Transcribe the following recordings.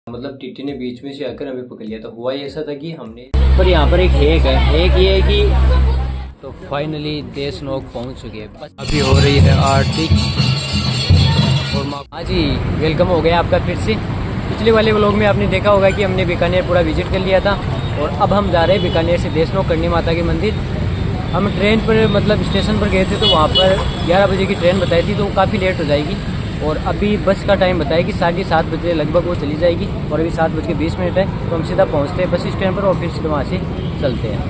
मतलब टीटी ने बीच में से आकर हमें पकड़ लिया था। हुआ ऐसा था कि हमने पर यहाँ पर एक हेक ये है कि तो फाइनली देशनोक पहुँच चुके हैं। बस अभी हो रही है आरती और हाँ जी वेलकम हो गया आपका फिर से। पिछले वाले व्लॉग में आपने देखा होगा कि हमने बीकानेर पूरा विजिट कर लिया था और अब हम जा रहे हैं बीकानेर से देशनोक करणी माता के मंदिर। हम ट्रेन पर मतलब स्टेशन पर गए थे तो वहाँ पर 11 बजे की ट्रेन बताई थी तो वो काफ़ी लेट हो जाएगी और अभी बस का टाइम बताया कि 7:30 बजे लगभग वो चली जाएगी और अभी 7:20 है तो हम सीधा पहुँचते हैं बस स्टैंड पर और फिर सीधा वहाँ से चलते हैं।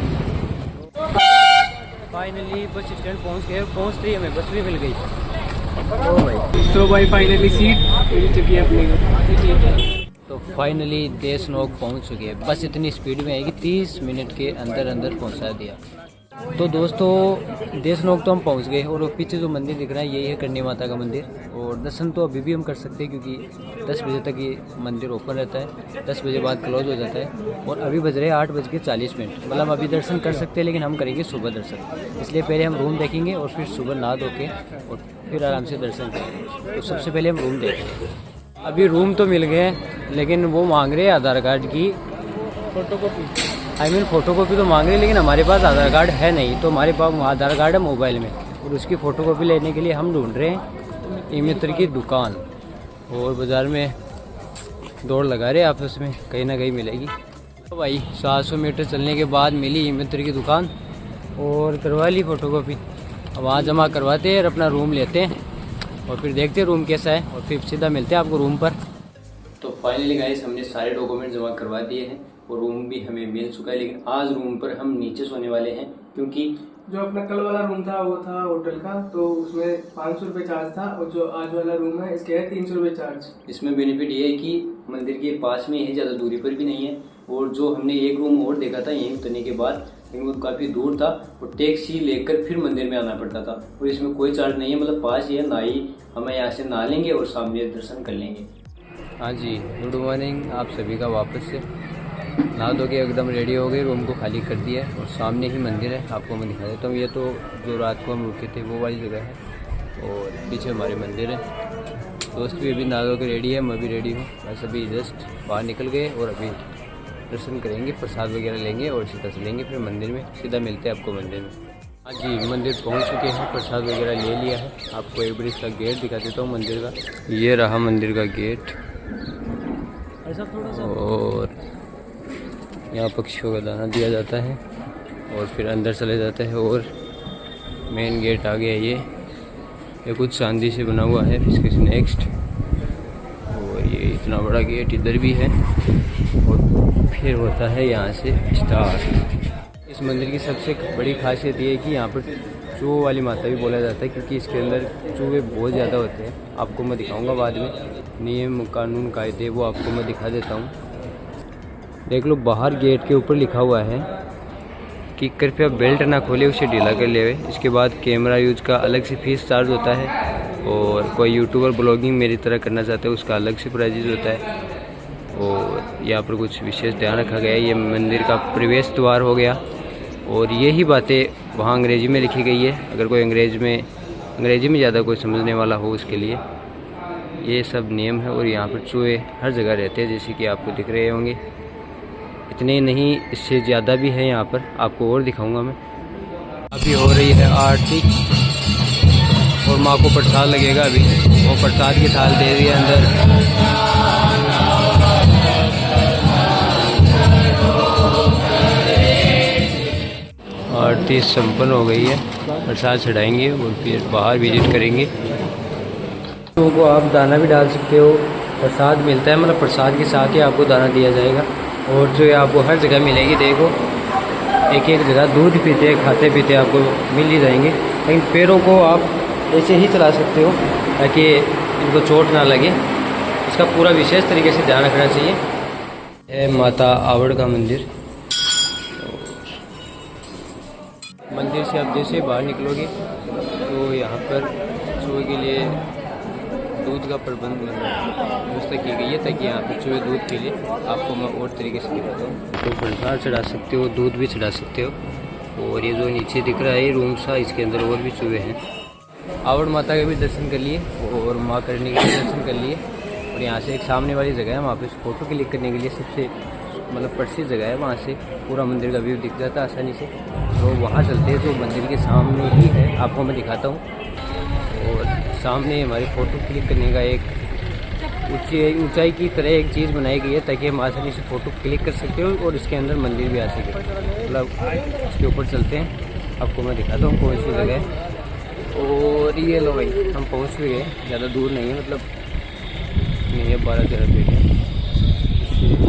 फाइनली बस स्टैंड पहुँच रही हमें बस भी मिल गई। तो भाई फाइनली सीट मिल चुकी है अपनी को। तो फाइनली देशनोक पहुँच चुकी है। बस इतनी स्पीड में है कि 30 मिनट के अंदर पहुँचा दिया। तो दोस्तों देशनोक तो हम पहुंच गए और पीछे जो मंदिर दिख रहा है यही है करणी माता का मंदिर और दर्शन तो अभी भी हम कर सकते हैं क्योंकि 10 बजे तक ये मंदिर ओपन रहता है, 10 बजे बाद क्लोज हो जाता है और अभी बज रहे हैं 8:40। मतलब अभी दर्शन कर सकते हैं लेकिन हम करेंगे सुबह दर्शन, इसलिए पहले हम रूम देखेंगे और फिर सुबह नहा धो के और फिर आराम से दर्शन करेंगे। तो सबसे पहले हम रूम देखेंगे। अभी रूम तो मिल गए लेकिन वो मांग रहे हैं आधार कार्ड की फ़ोटोकॉपी। फ़ोटोकॉपी तो मांग रहे हैं लेकिन हमारे पास आधार कार्ड है नहीं, तो हमारे पास आधार कार्ड है मोबाइल में और उसकी फ़ोटोकॉपी लेने के लिए हम ढूंढ रहे हैं ई मित्र की दुकान और बाज़ार में दौड़ लगा रहे हैं आपस में, कहीं ना कहीं मिलेगी। तो भाई 700 मीटर चलने के बाद मिली ई मित्र की दुकान और करवा ली फ़ोटोकॉपी। अब वहाँ जमा करवाते हैं और अपना रूम लेते हैं और फिर देखते हैं रूम कैसा है और फिर सीधा मिलते हैं आपको रूम पर। तो फाइनली गाइस हमने सारे डॉक्यूमेंट जमा करवा दिए हैं और रूम भी हमें मिल चुका है, लेकिन आज रूम पर हम नीचे सोने वाले हैं क्योंकि जो अपना कल वाला रूम था वो था होटल का, तो उसमें 500 रुपये चार्ज था और जो आज वाला रूम है इसके है 300 रुपये चार्ज। इसमें बेनिफिट ये है कि मंदिर के पास में ही, ज़्यादा दूरी पर भी नहीं है और जो हमने एक रूम और देखा था यहीं उतरने के बाद लेकिन वो काफ़ी दूर था और टैक्सी लेकर फिर मंदिर में आना पड़ता था और इसमें कोई चार्ज नहीं है, मतलब पास ही है। ना ही हमें यहाँ से नहा लेंगे और सामने दर्शन कर लेंगे। हाँ जी गुड मॉर्निंग आप सभी का वापस से नहा धो के एकदम रेडी हो गए, रूम को खाली कर दिया और सामने ही मंदिर है, आपको मैं दिखा देता हूँ। ये तो जो रात को हम रुके थे वो वाली जगह है और पीछे हमारे मंदिर है। दोस्त भी अभी नहा धो के रेडी है, मैं भी रेडी हूँ। बस अभी जस्ट बाहर निकल गए और अभी दर्शन करेंगे, प्रसाद वगैरह लेंगे और सीधा चलेंगे फिर मंदिर में। सीधा मिलते हैं आपको मंदिर में। हाँ जी मंदिर पहुँच चुके हैं, प्रसाद वगैरह ले लिया है। आपको एक बार इसका गेट दिखा देता हूँ मंदिर का। ये रहा मंदिर का गेट और यहाँ पक्षियों का दाना दिया जाता है और फिर अंदर चले जाता है और मेन गेट आ गया। ये कुछ चांदी से बना हुआ है इसके नेक्स्ट और ये इतना बड़ा गेट इधर भी है और फिर होता है यहाँ से स्टार्ट। इस मंदिर की सबसे बड़ी खासियत ये है कि यहाँ पर चूहों वाली माता भी बोला जाता है क्योंकि इसके अंदर चूहे बहुत ज़्यादा होते हैं। आपको मैं दिखाऊंगा बाद में, नियम कानून कायदे वो आपको मैं दिखा देता हूँ। देख लो बाहर गेट के ऊपर लिखा हुआ है कि कृपया बेल्ट ना खोले, उसे ढीला कर ले। इसके बाद कैमरा यूज का अलग से फीस चार्ज होता है और कोई यूट्यूबर ब्लॉगिंग मेरी तरह करना चाहता है उसका अलग से प्राइजेज होता है। और यहाँ पर कुछ विशेष ध्यान रखा गया है। ये मंदिर का प्रवेश द्वार हो गया और यही बातें वहाँ अंग्रेजी में लिखी गई है। अगर कोई अंग्रेजी में ज़्यादा कोई समझने वाला हो उसके लिए ये सब नियम है। और यहाँ पर चूहे हर जगह रहते हैं जैसे कि आपको दिख रहे होंगे। इतने नहीं इससे ज़्यादा भी है यहाँ पर, आपको और दिखाऊंगा मैं। अभी हो रही है आरती और माँ को प्रसाद लगेगा। अभी वो प्रसाद की थाल दे रही है अंदर। आरती संपन्न हो गई है, प्रसाद चढ़ाएंगे और फिर बाहर विजिट करेंगे। तो को आप दाना भी डाल सकते हो, प्रसाद मिलता है, मतलब प्रसाद के साथ ही आपको दाना दिया जाएगा। और जो है आपको हर जगह मिलेगी। देखो एक एक जगह दूध पीते खाते पीते आपको मिल ही जाएंगे, लेकिन पैरों को आप ऐसे ही चला सकते हो ताकि इनको चोट ना लगे। इसका पूरा विशेष तरीके से ध्यान रखना चाहिए। है माता आवड़ का मंदिर। मंदिर से आप जैसे बाहर निकलोगे तो यहाँ पर चूहे के लिए दूध का प्रबंध व्यवस्था की गई है ताकि यहाँ पर चूहे दूध पी ले। आपको मैं और तरीके से दिखाता हूँ। तो प्रसाद चढ़ा सकते हो, दूध भी चढ़ा सकते हो। और ये जो नीचे दिख रहा है रूम सा, इसके अंदर और भी चूहे हैं। आवड़ माता के भी दर्शन कर लिए और माँ करनी के भी दर्शन कर लिए। और यहाँ से एक सामने वाली जगह है, वहाँ पे फ़ोटो क्लिक करने के लिए सबसे मतलब प्रसिद्ध जगह है। वहाँ से पूरा मंदिर का व्यू दिख जाता है आसानी से। तो वहाँ चलते हैं, जो मंदिर के सामने ही है, आपको मैं दिखाता हूँ। और सामने हमारी फ़ोटो क्लिक करने का एक ऊंचाई की तरह एक चीज़ बनाई गई है, ताकि हम आसानी से फ़ोटो क्लिक कर सकते हो और इसके अंदर मंदिर भी आ सके। मतलब इसके ऊपर चलते हैं, आपको मैं दिखाता हूँ कौन सी जगह है। और ये लो भाई, हम पहुँच भी गए, ज़्यादा दूर नहीं है, मतलब नहीं है, 12-13 मिनट है।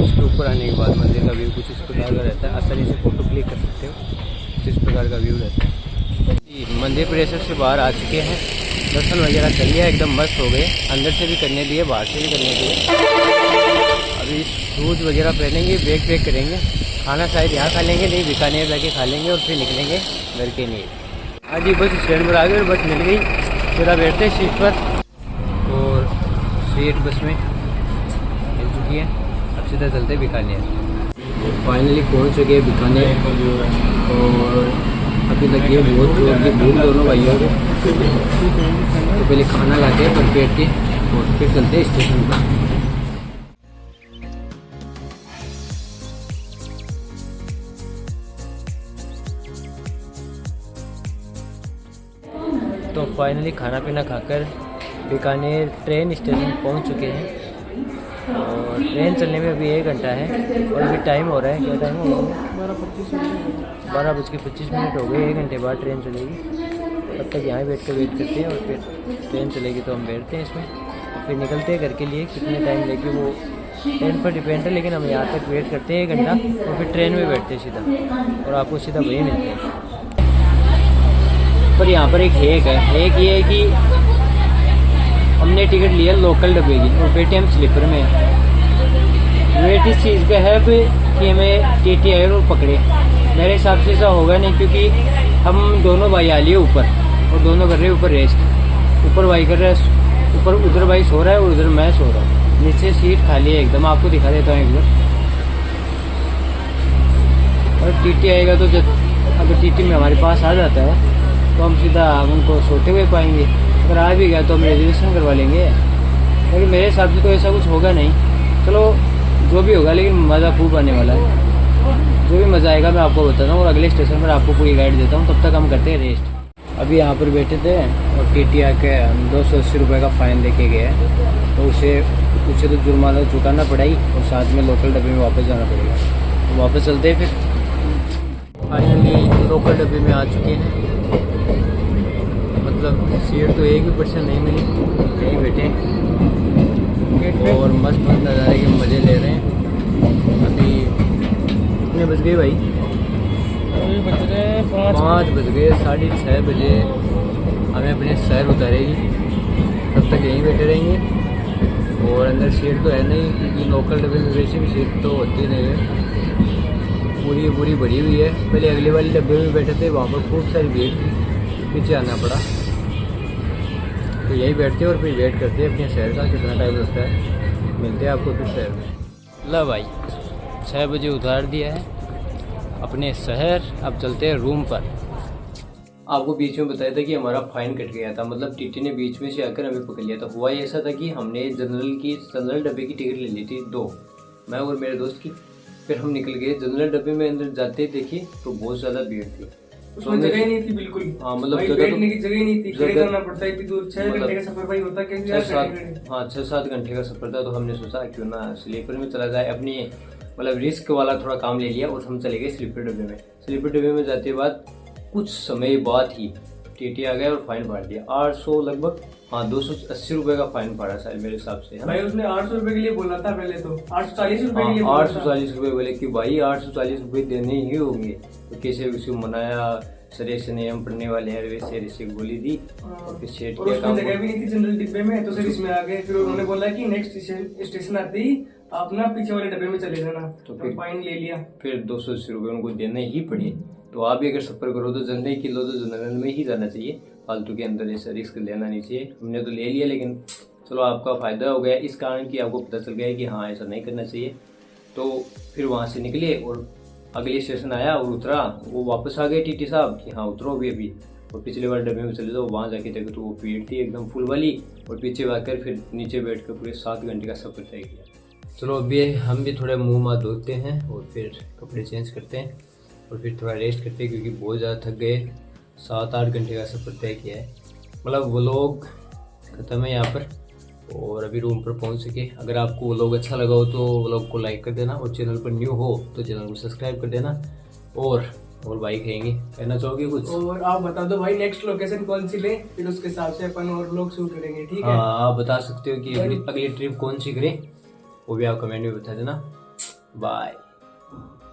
इसके ऊपर आने के बाद मंदिर का व्यू कुछ इस प्रकार का रहता है, आसानी से फ़ोटो क्लिक कर सकते हो, इस प्रकार का व्यू रहता है। मंदिर परिसर से बाहर आ चुके हैं, दर्शन वगैरह कर लिया, एकदम मस्त हो गए। अंदर से भी करने दिए, बाहर से भी करने दिए। अभी शूज वगैरह पहनेंगे, बैग पैक करेंगे, खाना शायद यहाँ खा लेंगे, नहीं बीकानेर जाके खा लेंगे और फिर निकलेंगे घर के लिए। आज ही बस स्टैंड पर आ गए और बस मिल गई, सीधा बैठते सीट पर और सीट बस में मिल चुकी है। अब सीधा चलते बीकानेर। फाइनली पहुँच चुके हैं बीकानेर और अभी तक ये बहुत जोर की भूख दोनों भाइयों को। तो पहले खाना लाते हैं पर पेट के और फिर चलते हैं स्टेशन पर। तो फाइनली खाना पीना खाकर बीकानेर ट्रेन स्टेशन पहुंच चुके हैं और ट्रेन चलने में अभी 1 घंटा है और अभी टाइम हो रहा है, क्या टाइम हो गया? 12:25 हो गए। 1 घंटे बाद ट्रेन चलेगी, तब तक यहाँ बैठ कर वेट करते हैं और फिर ट्रेन चलेगी तो हम बैठते हैं इसमें और फिर निकलते हैं घर के लिए। कितने टाइम लेके वो ट्रेन पर डिपेंड है, लेकिन हम यहाँ तक वेट करते हैं 1 घंटा और फिर ट्रेन में बैठते हैं सीधा और आपको सीधा वही मिलते हैं। पर यहाँ पर एक हैक ये है कि हमने टिकट लिया लोकल डब्बे की और बैठे हम स्लीपर में। वेट इस चीज़ का है कि हमें टीटी आए और पकड़े। मेरे हिसाब से ऐसा होगा नहीं, क्योंकि हम दोनों भाई आ लिए ऊपर और दोनों कर रहे हैं ऊपर रेस्ट। ऊपर भाई कर रहा है, ऊपर उधर भाई सो रहा है और उधर मैं सो रहा हूँ। नीचे सीट खाली है एकदम, आपको दिखा देता हूँ एकदम। और टीटी आएगा तो जब अगर टीटी में हमारे पास आ जाता है तो हम सीधा उनको सोते हुए पाएंगे। अगर आ भी गया तो हम रिजर्वेशन करवा लेंगे, लेकिन मेरे हिसाब से तो ऐसा कुछ होगा नहीं। चलो जो भी होगा, लेकिन मज़ा खूब आने वाला है। जो भी मज़ा आएगा मैं आपको बताता हूँ और अगले स्टेशन पर आपको पूरी गाइड देता हूँ। तब तक हम करते हैं रेस्ट। अभी यहाँ पर बैठे थे और टीटी आके 280 रुपये का फ़ाइन लेके गया, तो उसे तो जुर्माना चुकाना पड़ेगी और साथ में लोकल डब्बे में वापस जाना पड़ेगा। तो वापस चलते हैं फिर। फाइनली लोकल डब्बे में आ चुके हैं। मतलब सीट तो एक भी परसेंट नहीं मिली, यहीं बैठे और मस्त नज़ारे के मज़े ले रहे हैं। अभी कितने बज गए भाई? अभी बज रहे 5 बज गए। 6:30 बजे हमें अपने शहर उतारेगी, तब तक यहीं बैठे रहेंगे। और अंदर सीट तो है नहीं, क्योंकि लोकल डब्बे में वैसे भी सीट तो होती नहीं है, पूरी भरी हुई है। पहले अगले वाले डब्बे में बैठे थे, वहाँ पर खूब सारी भीड़ थी, पीछे आना पड़ा। तो यही बैठते और फिर वेट करते हैं अपने शहर का, कितना टाइम लगता है। मिलते हैं आपको फिर शहर में। ला भाई 6 बजे उतार दिया है अपने शहर। अब चलते हैं रूम पर। आपको बीच में बताया था कि हमारा फाइन कट गया था, मतलब टीटी ने बीच में से आकर हमें पकड़ लिया था। हुआ ऐसा था कि हमने जनरल डब्बे की टिकट ले ली थी 2, मैं और मेरे दोस्त की। फिर हम निकल गए जनरल डब्बे में। अंदर जाते देखिए तो बहुत ज़्यादा भीड़ थी, उसमें जगह ही नहीं थी बिल्कुल। हाँ मतलब बैठने की जगह ही नहीं थी, खड़े करना पड़ता है। इतनी दूर 6 घंटे का सफर भाई होता है, 6-7 घंटे का सफर था। तो हमने सोचा क्यों ना स्लीपर में चला जाए, अपनी मतलब रिस्क वाला थोड़ा काम ले लिया और हम चले गए स्लीपर डब्बे में। स्लीपर डब्बे में जाते बाद कुछ समय बाद ही टीटी आ गया और फाइन फाड़ दिया 800 लगभग, हाँ 280 रुपये का फाइन फाड़ा शायद मेरे हिसाब से। भाई उसने 800 रुपये के लिए बोला था पहले, तो 840 रुपये के लिए 840 रुपये बोले कि भाई 840 रुपये देने ही होंगे। तो कैसे उसको मनाया, सर ऐसे नियम पढ़ने वाले हैं, वैसे ऐसे बोली दी और फिर सेट किया। उसमें जगह भी नहीं थी जनरल डिब्बे में, तो फिर इसमें आ गए। फिर उन्होंने बोला कि नेक्स्ट स्टेशन आते ही आप ना पीछे वाले डब्बे में चले जाना, तो फिर फाइन ले लिया। फिर 280 रुपये उनको देने ही पड़े। तो आप भी अगर सफर करो तो जनरल की लो, तो जनरल में ही जाना चाहिए, फालतू के अंदर ऐसा रिस्क लेना नहीं चाहिए। हमने तो ले लिया, लेकिन चलो आपका फ़ायदा हो गया इस कारण कि आपको पता चल गया कि हाँ ऐसा नहीं करना चाहिए। तो फिर वहाँ से निकले और अगले स्टेशन आया और उतरा, वो वापस आ गए टीटी साहब कि हाँ उतरो भी अभी। और पिछले वाले डब्बे में चले जाओ, वहाँ जाके देखो तो वो भीड़ थी एकदम फुल वाली, और पीछे आकर फिर नीचे बैठ कर पूरे 7 घंटे का सफ़र तय किया। चलो अभी हम भी थोड़ा मुँह हाथ धोते हैं और फिर कपड़े चेंज करते हैं और फिर थोड़ा रेस्ट करते हैं, क्योंकि बहुत ज़्यादा थक गए। 7-8 घंटे का सफ़र तय किया है। मतलब व्लॉग ख़त्म है यहाँ पर, और अभी रूम पर पहुँच सके। अगर आपको व्लॉग अच्छा लगा हो तो व्लॉग को लाइक कर देना, और चैनल पर न्यू हो तो चैनल को सब्सक्राइब कर देना। और भाई कहेंगे, कहना चाहोगे कुछ? और आप बता दो भाई नेक्स्ट लोकेशन कौन सी ले, फिर उसके हिसाब से अपन और लोग शूट करेंगे, ठीक है? हाँ, आप बता सकते हो कि अगली ट्रिप कौन सी करें, वो भी आप कमेंट में बता देना। बाय।